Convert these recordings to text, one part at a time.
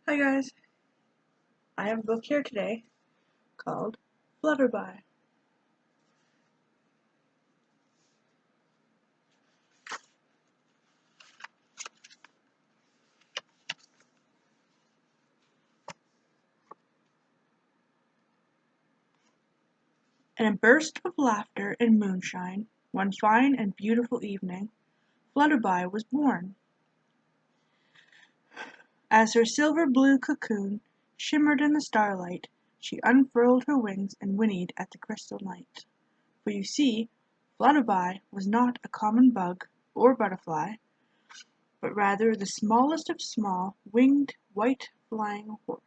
Hi guys, I have a book here today called Flutterby. In a burst of laughter and moonshine, one fine and beautiful evening, Flutterby was born. As her silver-blue cocoon shimmered in the starlight, she unfurled her wings and whinnied at the crystal night. For you see, Flutterby was not a common bug or butterfly, but rather the smallest of small, winged, white flying horse.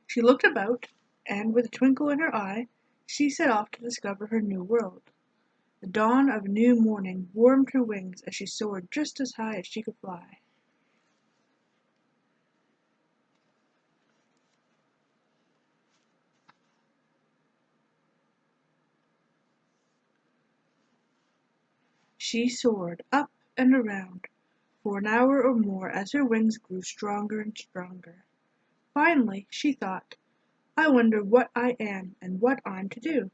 She looked about, and with a twinkle in her eye, she set off to discover her new world. The dawn of a new morning warmed her wings as she soared just as high as she could fly. She soared up and around for an hour or more as her wings grew stronger and stronger. Finally she thought, "I wonder what I am and what I'm to do."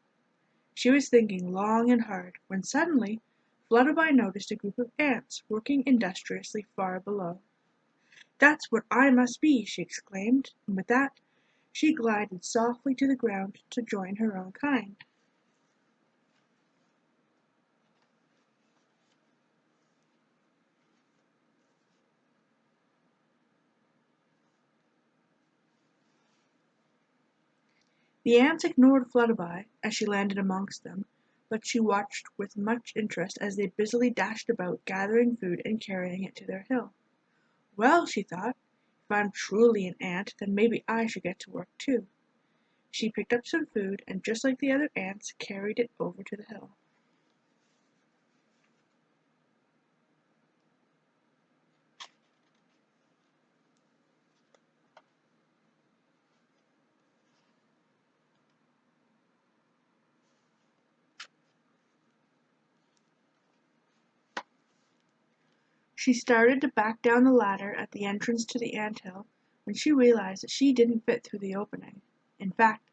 She was thinking long and hard when suddenly Flutterby noticed a group of ants working industriously far below. "That's what I must be!" she exclaimed, and with that she glided softly to the ground to join her own kind. The ants ignored Flutterby as she landed amongst them, but she watched with much interest as they busily dashed about gathering food and carrying it to their hill. "Well," she thought, "if I'm truly an ant, then maybe I should get to work too." She picked up some food and just like the other ants carried it over to the hill. She started to back down the ladder at the entrance to the anthill when she realized that she didn't fit through the opening. In fact,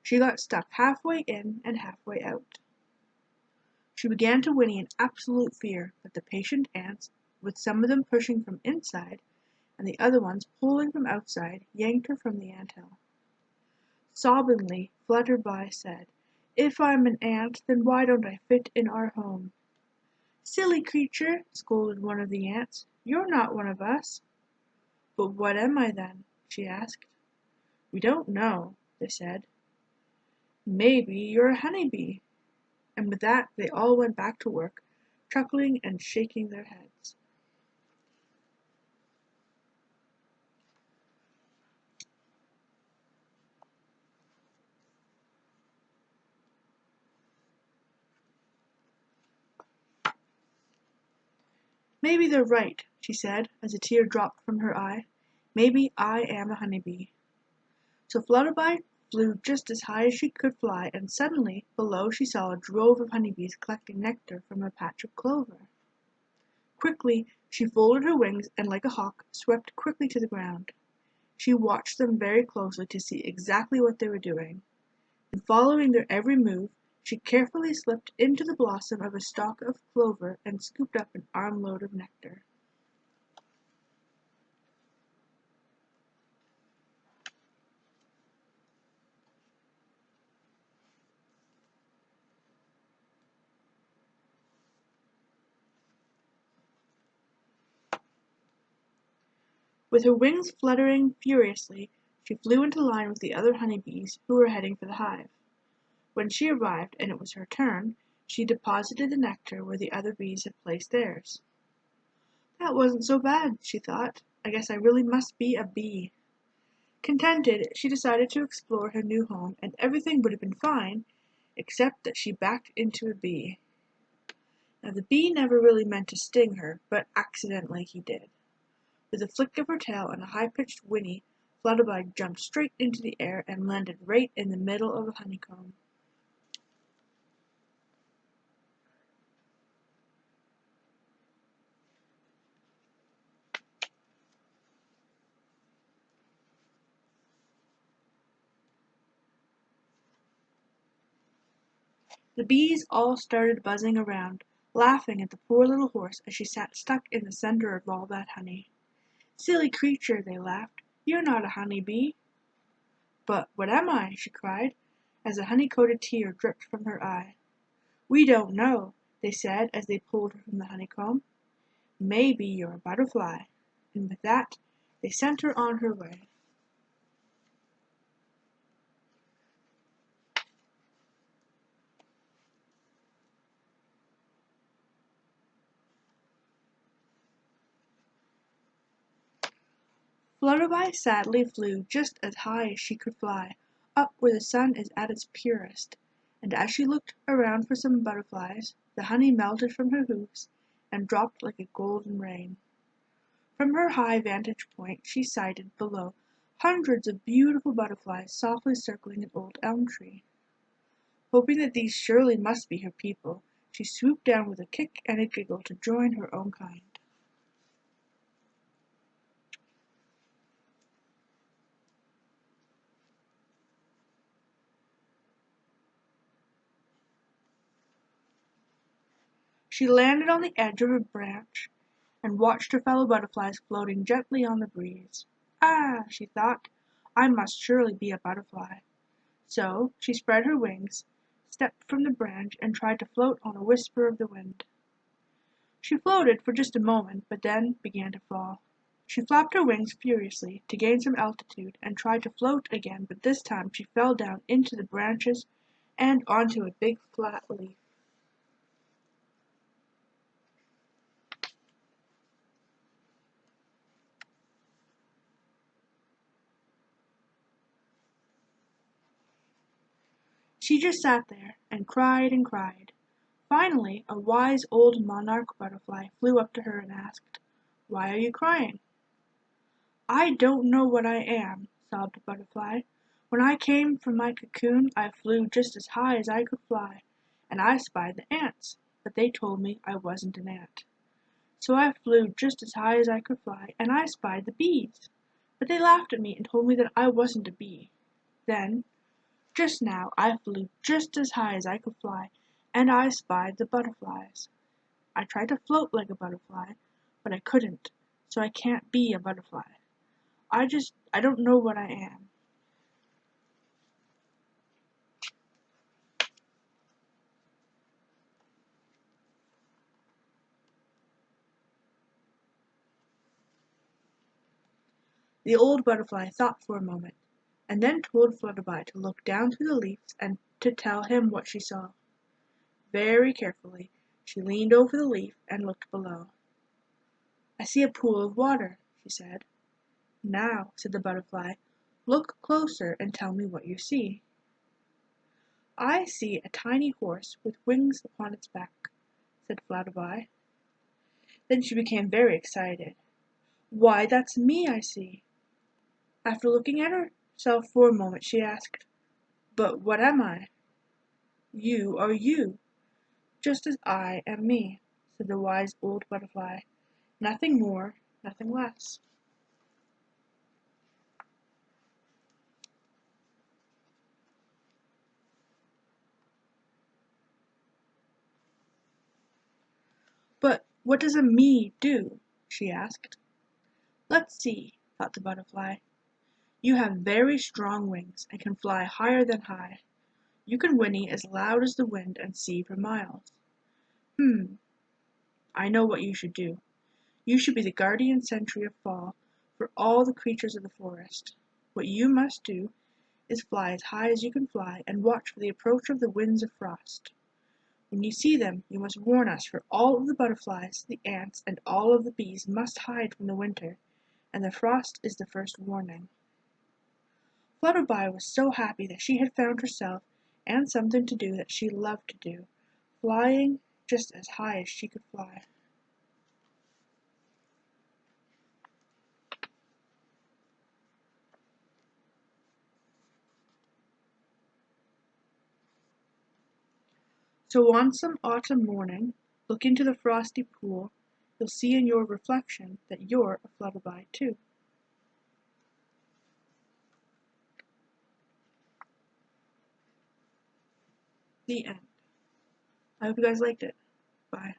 she got stuck halfway in and halfway out. She began to whinny in absolute fear, but the patient ants, with some of them pushing from inside and the other ones pulling from outside, yanked her from the anthill. Sobbingly, Flutterby said, "If I'm an ant, then why don't I fit in our home?" "Silly creature!" scolded one of the ants. "You're not one of us." "But what am I then?" she asked. "We don't know," they said. "Maybe you're a honey bee." And with that they all went back to work, chuckling and shaking their heads. "Maybe they're right," she said, as a tear dropped from her eye. "Maybe I am a honey bee." So Flutterby flew just as high as she could fly, and suddenly below she saw a drove of honeybees collecting nectar from a patch of clover. Quickly she folded her wings and like a hawk swept quickly to the ground. She watched them very closely to see exactly what they were doing, and following their every move, she carefully slipped into the blossom of a stalk of clover and scooped up an armload of nectar. With her wings fluttering furiously, she flew into line with the other honeybees who were heading for the hive. When she arrived and it was her turn, she deposited the nectar where the other bees had placed theirs. "That wasn't so bad," she thought. "I guess I really must be a bee." Contented, she decided to explore her new home, and everything would have been fine, except that she backed into a bee. Now the bee never really meant to sting her, but accidentally he did. With a flick of her tail and a high-pitched whinny, Flutterby jumped straight into the air and landed right in the middle of the honeycomb. The bees all started buzzing around, laughing at the poor little horse as she sat stuck in the center of all that honey. "Silly creature," they laughed, "you're not a honey bee." "But what am I?" she cried, as a honey-coated tear dripped from her eye. "We don't know," they said as they pulled her from the honeycomb. "Maybe you're a butterfly." And with that, they sent her on her way. Flutterby sadly flew just as high as she could fly, up where the sun is at its purest, and as she looked around for some butterflies, the honey melted from her hoofs and dropped like a golden rain. From her high vantage point she sighted, below, hundreds of beautiful butterflies softly circling an old elm tree. Hoping that these surely must be her people, she swooped down with a kick and a giggle to join her own kind. She landed on the edge of a branch and watched her fellow butterflies floating gently on the breeze. "Ah," she thought, "I must surely be a butterfly." So she spread her wings, stepped from the branch, and tried to float on a whisper of the wind. She floated for just a moment, but then began to fall. She flapped her wings furiously to gain some altitude and tried to float again, but this time she fell down into the branches and onto a big flat leaf. She just sat there and cried and cried. Finally a wise old monarch butterfly flew up to her and asked, "Why are you crying?" "I don't know what I am," sobbed the butterfly. "When I came from my cocoon I flew just as high as I could fly, and I spied the ants, but they told me I wasn't an ant. So I flew just as high as I could fly, and I spied the bees, but they laughed at me and told me that I wasn't a bee. Then, just now, I flew just as high as I could fly, and I spied the butterflies. I tried to float like a butterfly, but I couldn't, so I can't be a butterfly. I don't know what I am." The old butterfly thought for a moment, and then told Flutterby to look down through the leaves and to tell him what she saw. Very carefully she leaned over the leaf and looked below. "I see a pool of water," she said. "Now," said the butterfly, "look closer and tell me what you see." "I see a tiny horse with wings upon its back," said Flutterby. Then she became very excited. "Why, that's me I see." After looking at herself for a moment she asked, "But what am I?" "You are you, just as I am me," said the wise old butterfly. "Nothing more, nothing less." "But what does a me do?" she asked. "Let's see," thought the butterfly. "You have very strong wings and can fly higher than high. You can whinny as loud as the wind and see for miles. I know what you should do. You should be the guardian sentry of fall for all the creatures of the forest. What you must do is fly as high as you can fly and watch for the approach of the winds of frost. When you see them, you must warn us, for all of the butterflies, the ants, and all of the bees must hide from the winter, and the frost is the first warning." Flutterby was so happy that she had found herself and something to do that she loved to do, flying just as high as she could fly. So on some autumn morning, look into the frosty pool, you'll see in your reflection that you're a Flutterby too. The end. I hope you guys liked it. Bye.